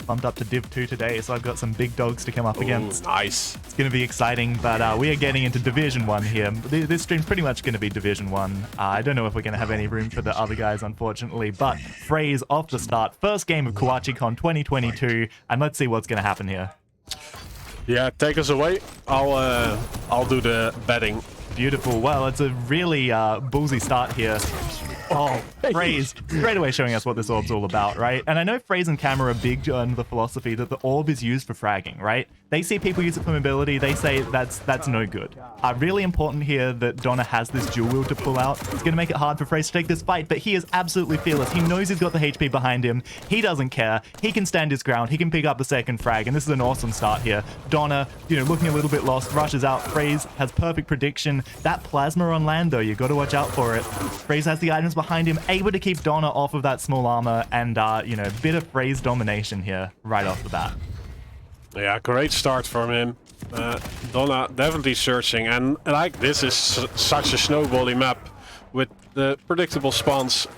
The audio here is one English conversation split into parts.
bumped up to Div 2 today, so I've got some big dogs to come up against. Nice. It's going to be exciting, but we are getting into Division 1 here. This stream's pretty much going to be Division 1. I don't know if we're going to have any room for the other guys, unfortunately, but FraZe off the start. First game of KUACHICON 2022, and let's see what's going to happen here. Yeah, take us away. I'll do the betting. Beautiful. Well, it's a really ballsy start here. Oh, FraZe straight away showing us what this orb's all about, right? And I know FraZe and Camma are big on the philosophy that the orb is used for fragging, right? They see people use it for mobility, they say that's no good. Really important here that Donna has this dual wield to pull out. It's going to make it hard for FraZe to take this fight, but he is absolutely fearless. He knows he's got the HP behind him. He doesn't care. He can stand his ground. He can pick up the second frag, and this is an awesome start here. Donna, looking a little bit lost, rushes out. FraZe has perfect prediction. That plasma on land, though, you got to watch out for it. FraZe has the items behind him, able to keep Donna off of that small armor, and, a bit of FraZe domination here right off the bat. Yeah, great start from him. Donna definitely searching, and like this is such a snowbally map with the predictable spawns.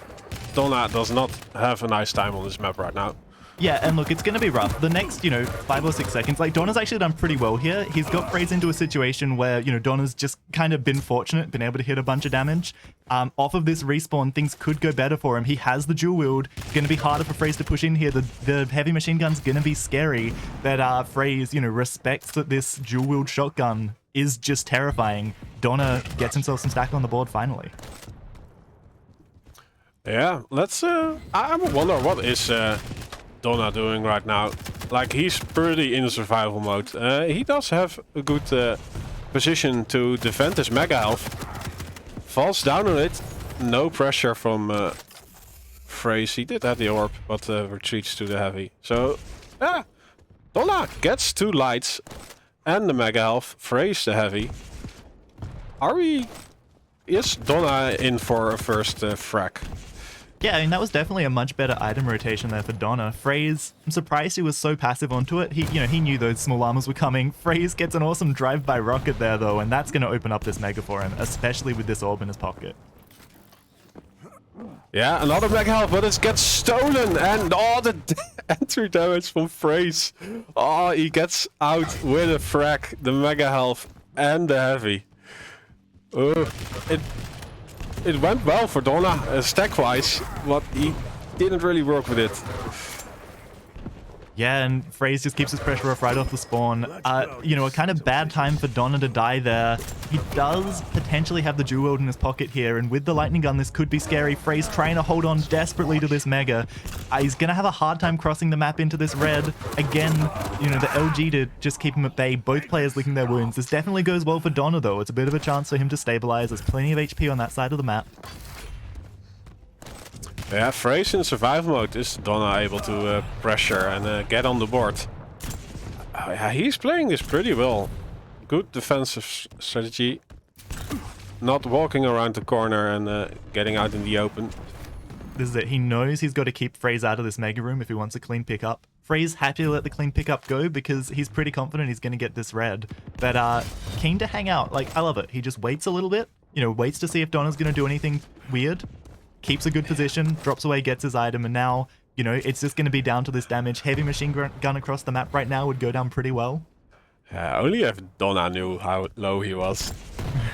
Donna does not have a nice time on this map right now. Yeah, and look, it's going to be rough. The next, 5 or 6 seconds, like, Donna's actually done pretty well here. He's got FraZe into a situation where, Donna's just kind of been fortunate, been able to hit a bunch of damage. Off of this respawn, things could go better for him. He has the dual wield. It's going to be harder for FraZe to push in here. The heavy machine gun's going to be scary. But FraZe, respects that this dual wield shotgun is just terrifying. Donna gets himself some stack on the board finally. Yeah, let's... I wonder what is... Donna doing right now. Like, he's pretty in survival mode. He does have a good position to defend his mega health. Falls down on it. No pressure from FraZe. He did have the orb, but retreats to the heavy. So, yeah. Donna gets 2 lights and the mega health. FraZe the heavy. Are we... Is Donna in for a first frag? Yeah, I mean, that was definitely a much better item rotation there for Donna. FraZe, I'm surprised he was so passive onto it. He knew those small armors were coming. FraZe gets an awesome drive-by rocket there, though, and that's going to open up this mega for him, especially with this orb in his pocket. Yeah, another mega health, but it gets stolen, and the entry damage from FraZe. Oh, he gets out with a frag, the mega health, and the heavy. It went well for Donna, stack-wise, but he didn't really work with it. Yeah, and FraZe just keeps his pressure off right off the spawn. A kind of bad time for Donna to die there. He does potentially have the dual wield in his pocket here, and with the lightning gun, this could be scary. FraZe trying to hold on desperately to this mega. He's going to have a hard time crossing the map into this red. Again, the LG to just keep him at bay. Both players licking their wounds. This definitely goes well for Donna, though. It's a bit of a chance for him to stabilize. There's plenty of HP on that side of the map. Yeah, FraZe in survival mode is Donna able to pressure and get on the board. Yeah, he's playing this pretty well. Good defensive strategy. Not walking around the corner and getting out in the open. This is it. He knows he's got to keep FraZe out of this mega room if he wants a clean pickup. FraZe happy to let the clean pickup go because he's pretty confident he's going to get this red. But keen to hang out. Like, I love it. He just waits a little bit. Waits to see if Donna's going to do anything weird. Keeps a good position, drops away, gets his item, and now, it's just going to be down to this damage. Heavy machine gun across the map right now would go down pretty well. Yeah, only if Donna knew how low he was.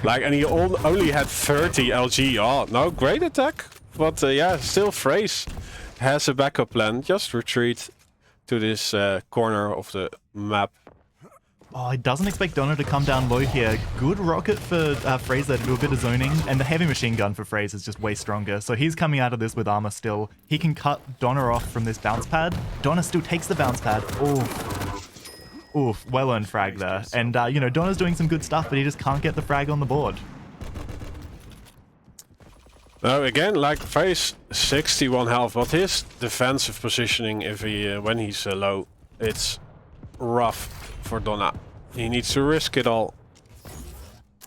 And he only had 30 LG. Oh, no, great attack. But yeah, still FraZe has a backup plan. Just retreat to this corner of the map. Oh, he doesn't expect Donna to come down low here. Good rocket for FraZe there to do a bit of zoning, and the heavy machine gun for FraZe is just way stronger. So he's coming out of this with armor still. He can cut Donna off from this bounce pad. Donna still takes the bounce pad. Oof, well-earned frag there. And, Donna's doing some good stuff, but he just can't get the frag on the board. Now again, FraZe 61 health, but his defensive positioning, if when he's low, it's rough for Donna. He needs to risk it all.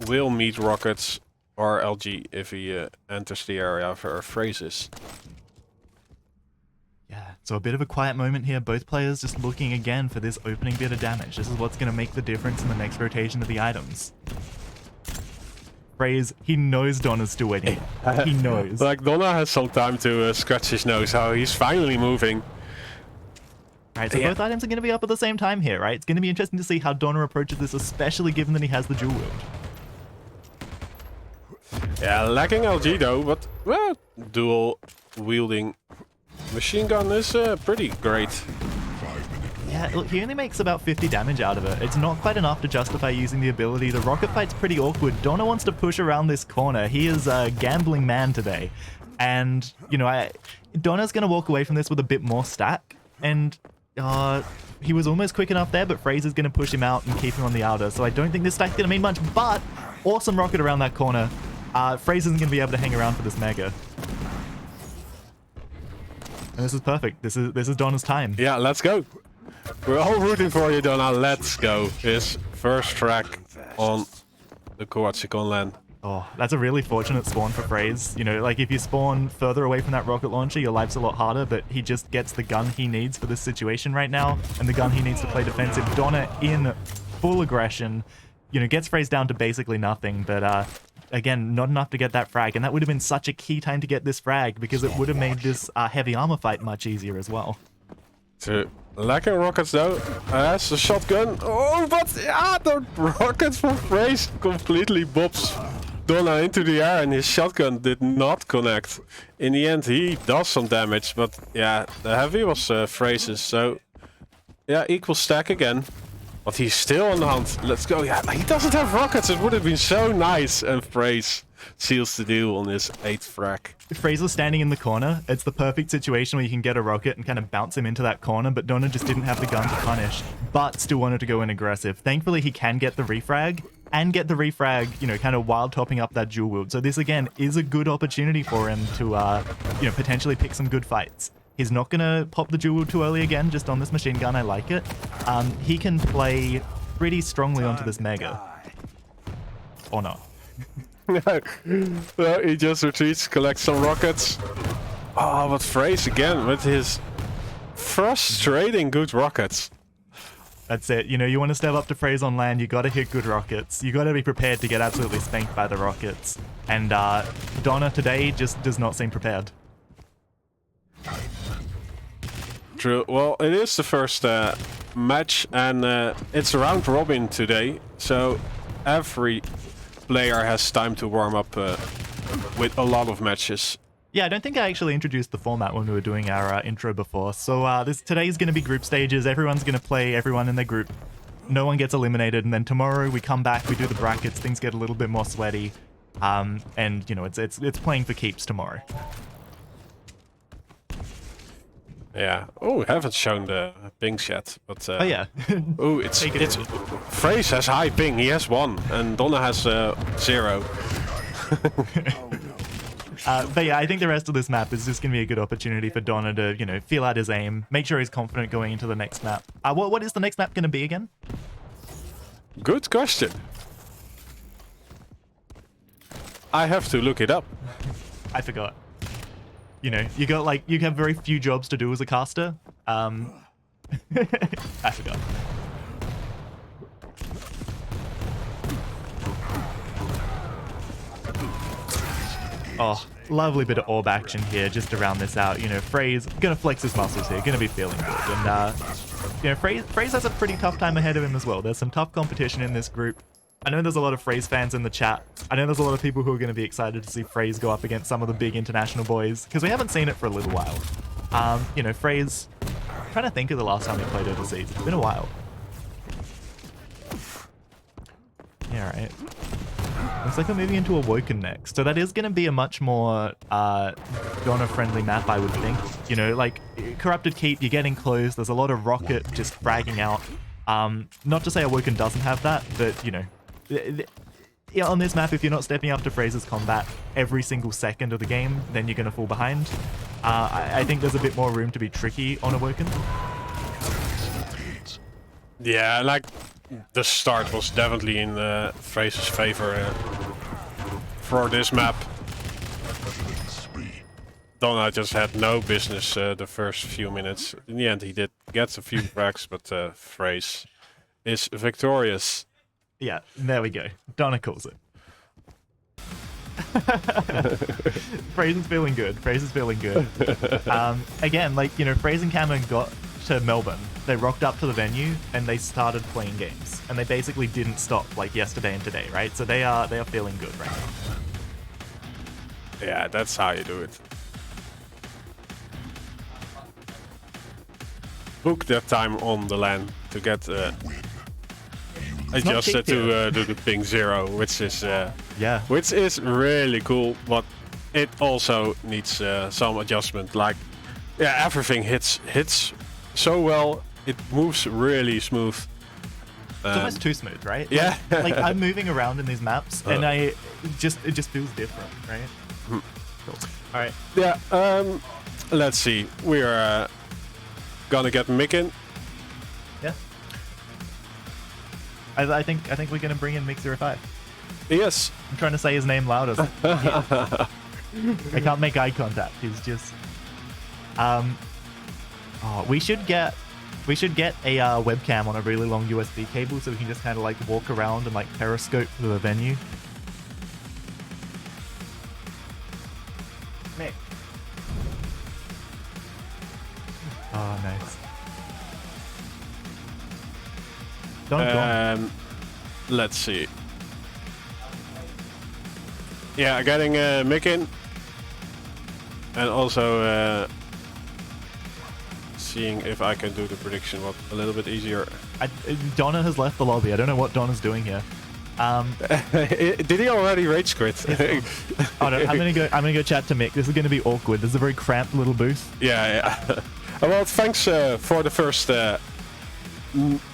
Will meet rockets or LG if he enters the area for FraZe is. Yeah, so a bit of a quiet moment here. Both players just looking again for this opening bit of damage. This is what's going to make the difference in the next rotation of the items. FraZe, he knows Donna's still waiting. He knows. Donna has some time to scratch his nose, how he's finally moving. Right, so both items are going to be up at the same time here, right? It's going to be interesting to see how Donna approaches this, especially given that he has the dual wield. Yeah, lacking LG though, but well, dual wielding machine gun is pretty great. Yeah, look, he only makes about 50 damage out of it. It's not quite enough to justify using the ability. The rocket fight's pretty awkward. Donna wants to push around this corner. He is a gambling man today. And, you know, Donna's going to walk away from this with a bit more stack. And he was almost quick enough there, but FraZe is going to push him out and keep him on the outer. So I don't think this stack's going to mean much, but awesome rocket around that corner. FraZe isn't going to be able to hang around for this mega. And this is perfect. This is Donna's time. Yeah, let's go. We're all rooting for you, Donna. Let's go. His first track on the KUACHICON land. Oh, that's a really fortunate spawn for FraZe. You know, like if you spawn further away from that rocket launcher, your life's a lot harder, but he just gets the gun he needs for this situation right now, and the gun he needs to play defensive. Donna in full aggression, you know, gets FraZe down to basically nothing, but again, not enough to get that frag, and that would have been such a key time to get this frag, because it would have made this heavy armor fight much easier as well. So, lacking rockets though, has a shotgun. Oh, but yeah, the rocket from FraZe completely bobs Donna into the air, and his shotgun did not connect. In the end, he does some damage, but yeah, the heavy was FraZe's, so yeah, equal stack again. But he's still on the hunt. Let's go. Yeah, he doesn't have rockets. It would have been so nice. And FraZe seals the deal on his 8th frag. FraZe was standing in the corner. It's the perfect situation where you can get a rocket and kind of bounce him into that corner, but Donna just didn't have the gun to punish, but still wanted to go in aggressive. Thankfully, he can get the refrag, and get the refrag, you know, kind of wild topping up that dual wield. So this, again, is a good opportunity for him to, you know, potentially pick some good fights. He's not going to pop the dual wield too early again, just on this machine gun. I like it. He can play pretty strongly onto this mega. Or not. Well, he just retreats, collects some rockets. Oh, but FraZe again with his frustrating good rockets. That's it. You know, you want to step up to FraZe on land, you got to hit good rockets. You got to be prepared to get absolutely spanked by the rockets. And Donna today just does not seem prepared. True. Well, it is the first match, and it's a round robin today, so every player has time to warm up with a lot of matches. Yeah, I don't think I actually introduced the format when we were doing our intro before. So today's going to be group stages. Everyone's going to play everyone in their group. No one gets eliminated, and then tomorrow we come back, we do the brackets, things get a little bit more sweaty, and you know, it's playing for keeps tomorrow. Yeah. Oh, we haven't shown the pings yet, but oh yeah. Oh, it's FraZe has high ping. He has 1, and Donna has 0. But yeah, I think the rest of this map is just going to be a good opportunity for Donna to, you know, feel out his aim, make sure he's confident going into the next map. What is the next map going to be again? Good question. I have to look it up. I forgot. You know, you have very few jobs to do as a caster. I forgot. Oh, lovely bit of orb action here just to round this out. You know, FraZe gonna flex his muscles here, gonna be feeling good. And you know, FraZe has a pretty tough time ahead of him as well. There's some tough competition in this group. I know there's a lot of FraZe fans in the chat. I know there's a lot of people who are going to be excited to see FraZe go up against some of the big international boys, because we haven't seen it for a little while. You know, FraZe, I'm trying to think of the last time he played overseas. It's been a while. Yeah, right. Looks like we're moving into Awoken next. So that is going to be a much more Donna-friendly map, I would think. You know, like, Corrupted Keep, you're getting close. There's a lot of rocket just fragging out. Not to say Awoken doesn't have that, but, you know, yeah, on this map, if you're not stepping up to FraZe's combat every single second of the game, then you're going to fall behind. I think there's a bit more room to be tricky on Awoken. Yeah, like, the start was definitely in FraZe's favor for this map. Donna just had no business the first few minutes. In the end, he did get a few frags, but FraZe is victorious. Yeah, there we go. Donna calls it. FraZe is feeling good. FraZe is feeling good. Again, like, you know, FraZe and Camma got to Melbourne. They rocked up to the venue and they started playing games, and they basically didn't stop like yesterday and today, right? So they are feeling good right now. Yeah, that's how you do it. Book that time on the LAN to get adjusted to the ping 0, which is which is really cool, but it also needs some adjustment. Like, yeah, everything hits so well. It moves really smooth. It's almost too smooth, right? Yeah. Like I'm moving around in these maps, and it just feels different, right? Cool. All right. Yeah. Let's see. We're gonna get Mick in. Yeah. I think we're gonna bring in mickzerofive. Yes. I'm trying to say his name louder. So I can't make eye contact. He's just. Oh, we should get a webcam on a really long USB cable so we can just kind of like walk around and like periscope to the venue. Mick. Oh, nice. Don't. Let's see. Yeah, getting Mick in, and also seeing if I can do the prediction a little bit easier. Donna has left the lobby. I don't know what Donna's doing here. Did he already rage quit? Oh, no, I'm gonna go chat to Mick. This is gonna be awkward. This is a very cramped little booth. Yeah. Well, thanks for the first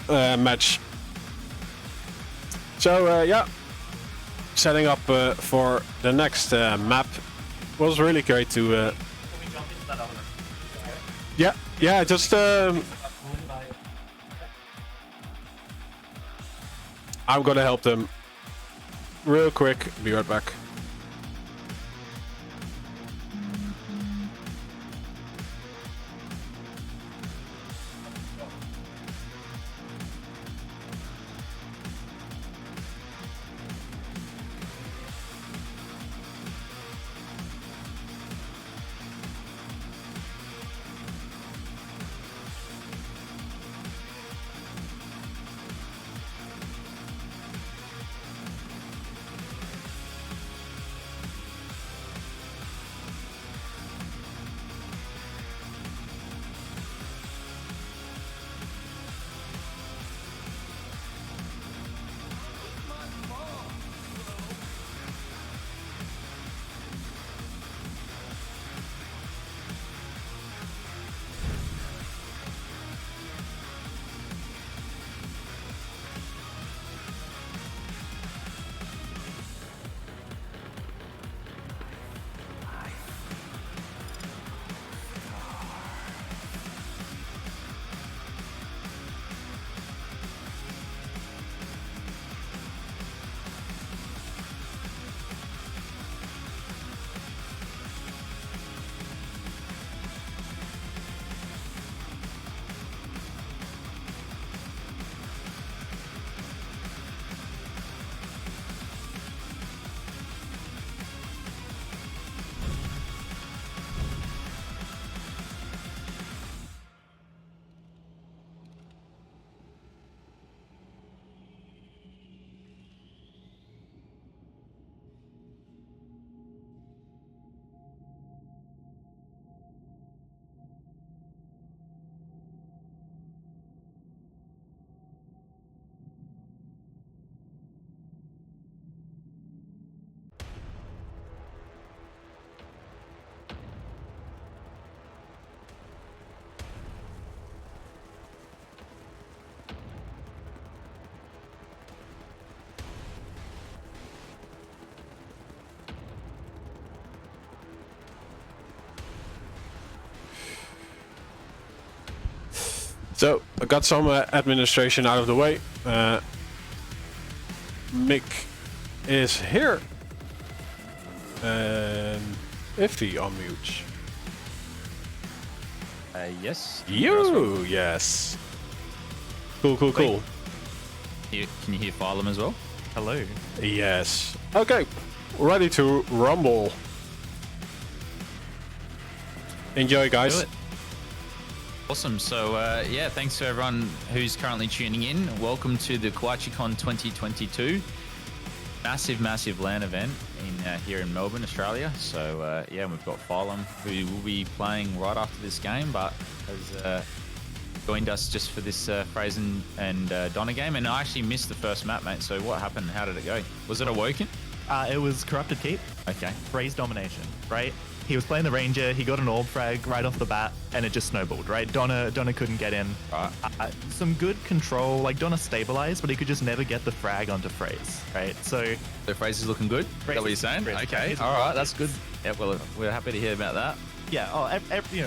match. So yeah, setting up for the next map was really great to. Can we jump into that other? Yeah, just. I'm gonna help them real quick. Be right back. So I got some administration out of the way. Mick is here. And if he unmutes. Yes. Yes. Cool. Can you hear Phylum as well? Hello. Yes. Okay. Ready to rumble. Enjoy, guys. Do it. Awesome. So, yeah, thanks to everyone who's currently tuning in. Welcome to the KUACHICON 2022. Massive LAN event here in Melbourne, Australia. So, yeah, we've got Phylum, who will be playing right after this game, but has joined us just for this FraZe and Donna game. And I actually missed the first map, mate. So what happened? How did it go? Was it Awoken? It was Corrupted Keep. Okay. FraZe domination, right? He was playing the Ranger, he got an orb frag right off the bat, and it just snowballed, right? Donna couldn't get in. Right. Some good control, like Donna stabilized, but he could just never get the frag onto FraZe, right? So FraZe is looking good? Is that what you're saying? Okay, all right, that's good. Yeah, well, we're happy to hear about that. Yeah,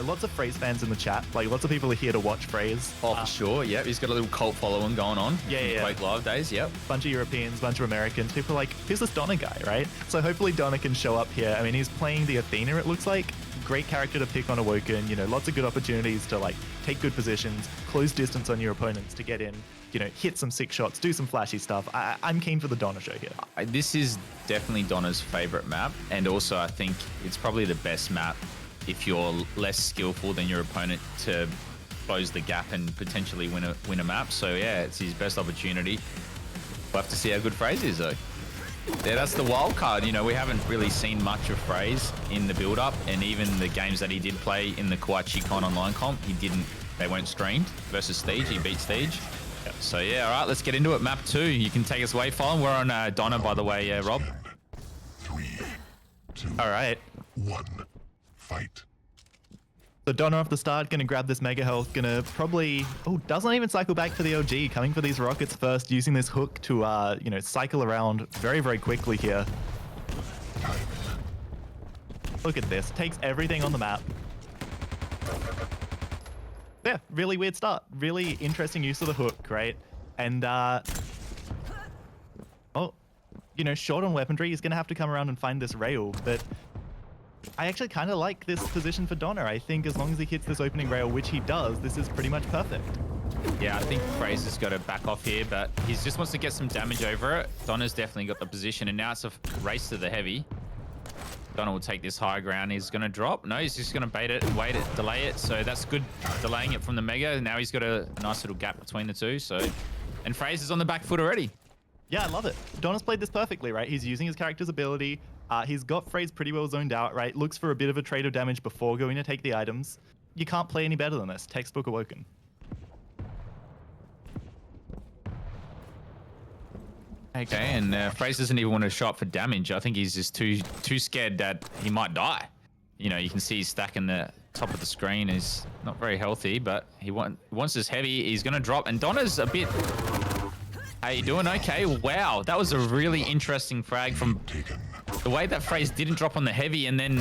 lots of FraZe fans in the chat. Like, lots of people are here to watch FraZe. Oh, for sure, yeah. He's got a little cult following going on. Yeah. Quake Live days, yep. Bunch of Europeans, bunch of Americans. People are like, who's this Donna guy, right? So hopefully Donna can show up here. I mean, he's playing the Athena, it looks like. Great character to pick on Awoken. You know, lots of good opportunities to, like, take good positions, close distance on your opponents to get in, you know, hit some sick shots, do some flashy stuff. I'm keen for the Donna show here. This is definitely Donna's favorite map. And also, I think it's probably the best map if you're less skillful than your opponent to close the gap and potentially win a map. So yeah, it's his best opportunity. We'll have to see how good FraZe is though. Yeah, that's the wild card. You know, we haven't really seen much of FraZe in the build-up, and even the games that he did play in the KUACHICON online comp, they weren't streamed versus Stage. He beat Stage. Yep. So yeah, all right, let's get into it. Map 2. You can take us away, Phylum. We're on Donna, by the way, Rob. 3, 2, all right. 1. Fight. So Donna off the start, gonna grab this mega health, gonna probably, doesn't even cycle back for the OG, coming for these rockets first, using this hook to, you know, cycle around very quickly here. Look at this, takes everything on the map. Yeah, really weird start, really interesting use of the hook, right? And, you know, short on weaponry, he's gonna have to come around and find this rail, but I actually kind of like this position for Donna. I think as long as he hits this opening rail, which he does, this is pretty much perfect. Yeah, I think FraZe has got to back off here, but he just wants to get some damage over it. Donna's definitely got the position, and now it's a race to the heavy. Donna will take this high ground. He's going to drop. No, he's just going to bait it and wait it, delay it. So that's good, delaying it from the Mega. Now he's got a nice little gap between the two. So, and FraZe is on the back foot already. Yeah, I love it. Donna's played this perfectly, right? He's using his character's ability. He's got FraZe pretty well zoned out, right? Looks for a bit of a trade of damage before going to take the items. You can't play any better than this. Textbook Awoken. Okay, and FraZe doesn't even want to shot for damage. I think he's just too scared that he might die. You know, you can see he's stacking the top of the screen. He's not very healthy, but he wants this heavy. He's going to drop, and Donna's a bit... How you doing? Okay, wow. That was a really interesting frag from the way that FraZe didn't drop on the heavy and then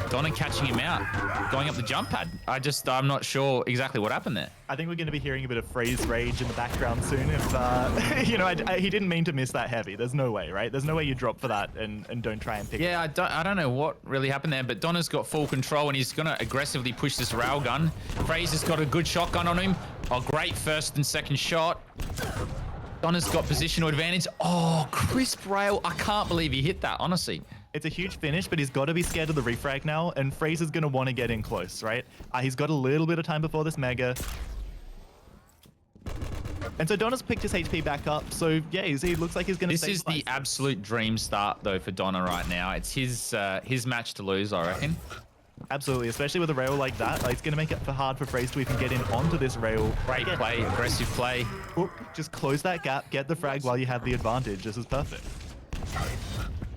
Donna catching him out, going up the jump pad. I'm not sure exactly what happened there. I think we're going to be hearing a bit of FraZe rage in the background soon if, you know, he didn't mean to miss that heavy. There's no way, right? There's no way you drop for that and don't try and pick it. Yeah, I don't know what really happened there, but Donna's got full control and he's going to aggressively push this railgun. FraZe has got a good shotgun on him. Oh, great first and second shot. Donna's got positional advantage. Oh, crisp rail. I can't believe he hit that, honestly. It's a huge finish, but he's got to be scared of the refrag now, and FraZe is going to want to get in close, right? He's got a little bit of time before this Mega. And so Donna's picked his HP back up, so yeah, he looks like he's going to This is the absolute dream start, though, for Donna right now. It's his match to lose, I reckon. Absolutely, especially with a rail like that. Like, it's going to make it hard for FraZe to even get in onto this rail. Great play, aggressive play. Oop, just close that gap, get the frag while you have the advantage. This is perfect.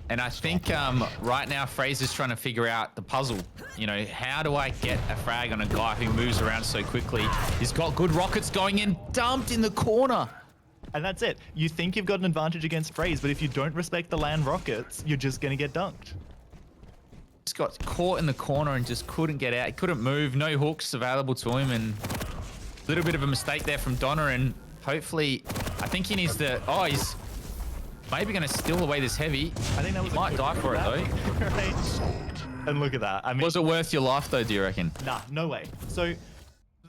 And I think right now FraZe is trying to figure out the puzzle. You know, how do I get a frag on a guy who moves around so quickly? He's got good rockets going in, dumped in the corner. And that's it. You think you've got an advantage against FraZe, but if you don't respect the land rockets, you're just going to get dunked. Just got caught in the corner and just couldn't get out. He couldn't move. No hooks available to him, and a little bit of a mistake there from Donna. And hopefully, I think he needs to. Oh, he's maybe going to steal away this heavy. I think that was. He might die for it though. Right? And look at that. I mean, was it worth your life though? Do you reckon? Nah, no way. So,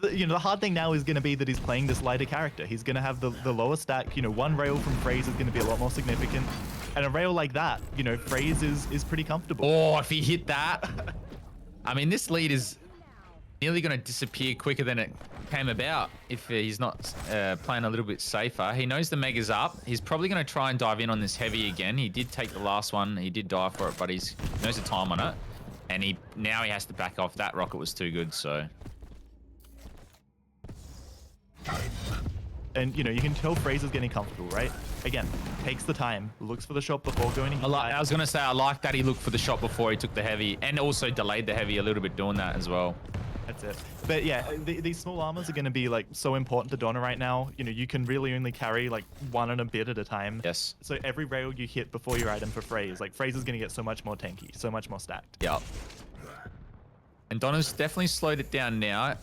you know, the hard thing now is going to be that he's playing this lighter character. He's going to have the lower stack. You know, one rail from FraZe is going to be a lot more significant. And a rail like that, you know, FraZe is pretty comfortable. Oh, if he hit that. I mean, this lead is nearly going to disappear quicker than it came about if he's not playing a little bit safer. He knows the Mega's up. He's probably going to try and dive in on this heavy again. He did take the last one. He did die for it, but he knows the time on it. And now he has to back off. That rocket was too good, so... And, you know, you can tell FraZe is getting comfortable, right? Again, takes the time, looks for the shot before going in. I was going to say, I like that he looked for the shot before he took the heavy, and also delayed the heavy a little bit doing that as well. That's it. But yeah, these small armors are going to be like so important to Donna right now. You know, you can really only carry like one and a bit at a time. Yes. So every rail you hit before your item for FraZe, like FraZe is going to get so much more tanky, so much more stacked. Yep. And Donna's definitely slowed it down now.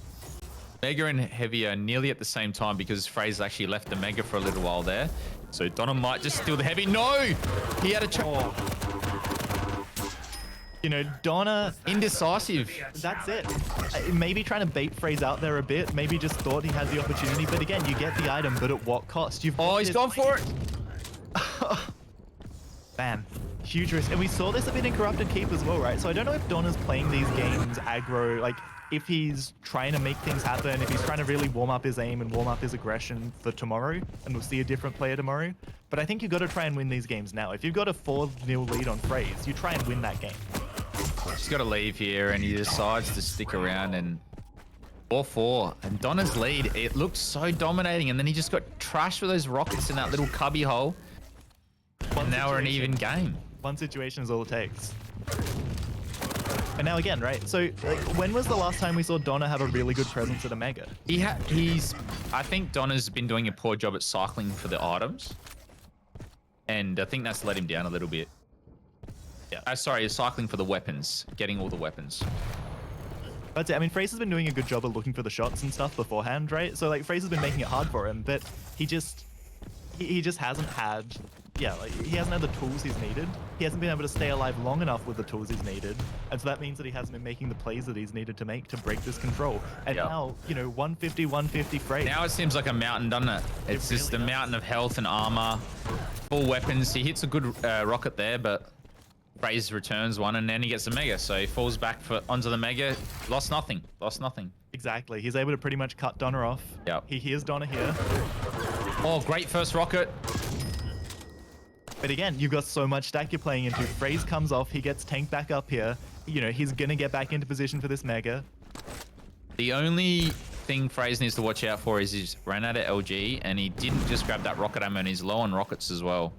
Mega and heavy are nearly at the same time because FraZe actually left the Mega for a little while there. So Donna might just steal the heavy. No! He had a chance. You know, Donna... Indecisive. That's it. Maybe trying to bait FraZe out there a bit. Maybe just thought he had the opportunity. But again, you get the item, but at what cost? Oh, he's gone for it. Man, huge risk. And we saw this a bit in Corrupted Keep as well, right? So I don't know if Donna's playing these games aggro, like if he's trying to make things happen, if he's trying to really warm up his aim and warm up his aggression for tomorrow, and we'll see a different player tomorrow. But I think you've got to try and win these games now. If you've got a 4-0 lead on FraZe, you try and win that game. He's got to leave here, and he decides to stick around and 4-4. And Donna's lead, it looked so dominating, and then he just got trashed with those rockets in that little cubby hole. And now we're an even game. One situation is all it takes. And now again, right? So like, when was the last time we saw Donna have a really good presence at a Mega? I think Donna's been doing a poor job at cycling for the items. And I think that's let him down a little bit. Yeah. Sorry, cycling for the weapons. Getting all the weapons. That's it. I mean, FraZe has been doing a good job of looking for the shots and stuff beforehand, right? So like FraZe has been making it hard for him, but he just hasn't had... Yeah, like he hasn't had the tools he's needed. He hasn't been able to stay alive long enough with the tools he's needed. And so that means that he hasn't been making the plays that he's needed to make to break this control. And now, you know, 150 FraZe. Now it seems like a mountain, doesn't it? It's just really a mountain of health and armor, full weapons. He hits a good rocket there, but FraZe returns one, and then he gets the Mega. So he falls back onto the Mega. Lost nothing. Exactly. He's able to pretty much cut Donna off. Yep. He hears Donna here. Oh, great first rocket. But again, you've got so much stack you're playing into. FraZe comes off, he gets tanked back up here. You know, he's gonna get back into position for this Mega. The only thing FraZe needs to watch out for is he's ran out of LG, and he didn't just grab that rocket ammo, and he's low on rockets as well.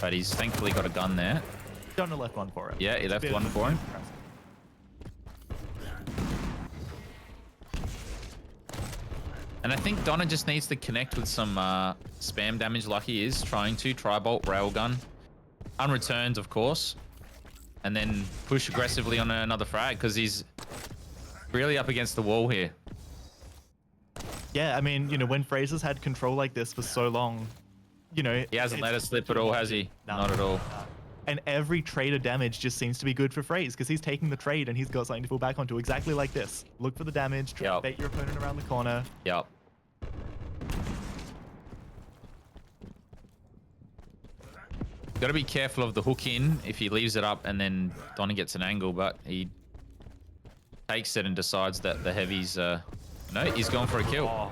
But he's thankfully got a gun there. Donna left one for him. Yeah, he left one for him. And I think Donna just needs to connect with some spam damage like he is trying to. Tri-bolt, railgun. Unreturned, of course. And then push aggressively on another frag because he's really up against the wall here. Yeah, I mean, you know, when FraZe has had control like this for so long, you know... He hasn't let us slip at all, has he? No, not at all. And every trade of damage just seems to be good for FraZe because he's taking the trade and he's got something to fall back onto exactly like this. Look for the damage, try to bait your opponent around the corner. Yep. Got to be careful of the hook in if he leaves it up and then Donna gets an angle, but he takes it and decides that the heavy's... no, he's going for a kill. Oh.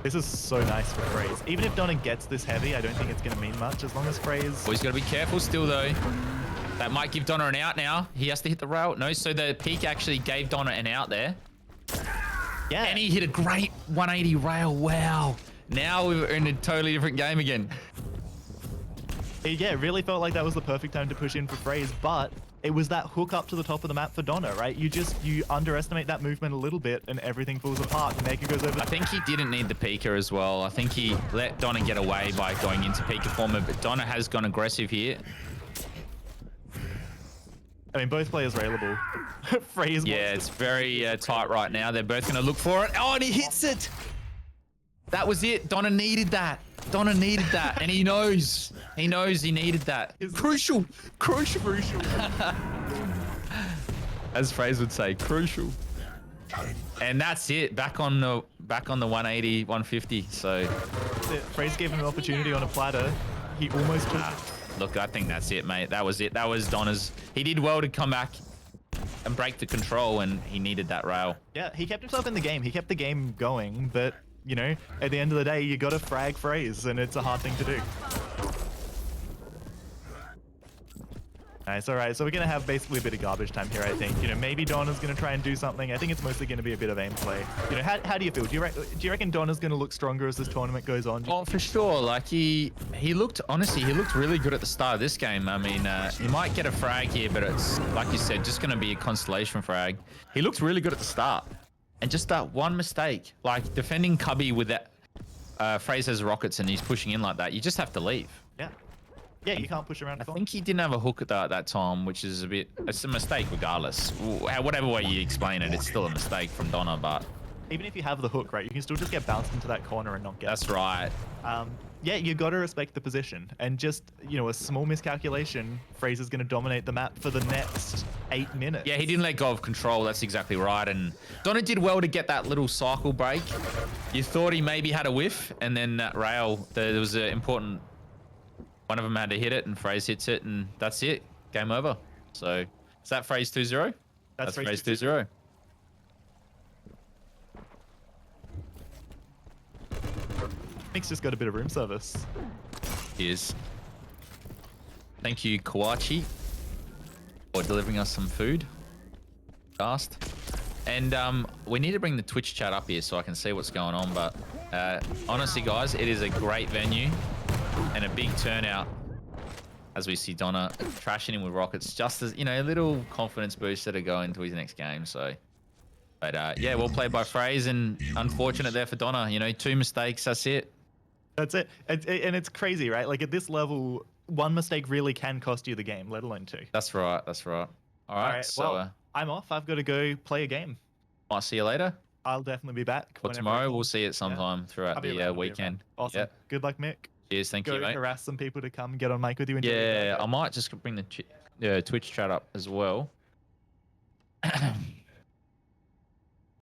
This is so nice for FraZe. Even if Donna gets this heavy, I don't think it's going to mean much as long as FraZe... Oh, he's got to be careful still, though. That might give Donna an out now. He has to hit the rail. No, so the peak actually gave Donna an out there. Yeah. And he hit a great 180 rail. Wow. Now we're in a totally different game again. Yeah, it really felt like that was the perfect time to push in for FraZe, but it was that hook up to the top of the map for Donna, right? You underestimate that movement a little bit and everything falls apart. Mega goes over. I think he didn't need the Pika as well. I think he let Donna get away by going into Pika form, but Donna has gone aggressive here. I mean, both players are railable. FraZe. Yeah, it's very tight right now. They're both going to look for it. Oh, and he hits it. That was it. Donna needed that. Donna needed that, and he knows. He knows he needed that. Crucial. As FraZe would say, crucial. And that's it. Back on the 180, 150. So FraZe gave him an opportunity on a platter. He almost took. Look, I think that's it, mate. That was it. That was Donna's. He did well to come back and break the control, and he needed that rail. Yeah, he kept himself in the game. He kept the game going, but, you know, at the end of the day, you got to frag FraZe, and it's a hard thing to do. Nice, all right, so we're going to have basically a bit of garbage time here, I think. You know, maybe Donna's going to try and do something. I think it's mostly going to be a bit of aim play. You know, how do you feel? Do you reckon Donna's going to look stronger as this tournament goes on? Oh, for sure. Like, he looked, honestly, he looked really good at the start of this game. I mean, he might get a frag here, but it's, like you said, just going to be a constellation frag. He looked really good at the start. And just that one mistake, like defending Cubby with that, FraZe has rockets and he's pushing in like that, you just have to leave. Yeah. Yeah, you can't push around. I think he didn't have a hook at that time, which is it's a mistake regardless. Whatever way you explain it, it's still a mistake from Donna, but... Even if you have the hook, right, you can still just get bounced into that corner and not get... That's right. Yeah, you got to respect the position. And just, you know, a small miscalculation, FraZe is going to dominate the map for the next 8 minutes. Yeah, he didn't let go of control. That's exactly right. And Donna did well to get that little cycle break. You thought he maybe had a whiff, and then that rail, there was an important... One of them had to hit it, and FraZe hits it, and that's it. Game over. So, is that FraZe 2-0? That's FraZe 2-0. Mick's just got a bit of room service. Cheers. Thank you, KUACHI, for delivering us some food. Fast. And we need to bring the Twitch chat up here so I can see what's going on. But honestly, guys, it is a great venue and a big turnout as we see Donna trashing in with rockets. Just as, you know, a little confidence booster to go into his next game. So, but yeah, well played by FraZe, and unfortunate there for Donna. You know, 2 mistakes. That's it. That's it. And it's crazy, right? Like at this level, 1 mistake really can cost you the game, let alone 2. That's right. That's right. All right. So well, I'm off. I've got to go play a game. I'll see you later. I'll definitely be back. Or tomorrow. We'll see it sometime throughout the weekend. Awesome. Yep. Good luck, Mick. Cheers. Thank you, mate. Harass some people to come get on mic with you. And yeah, I might just bring the Twitch chat up as well.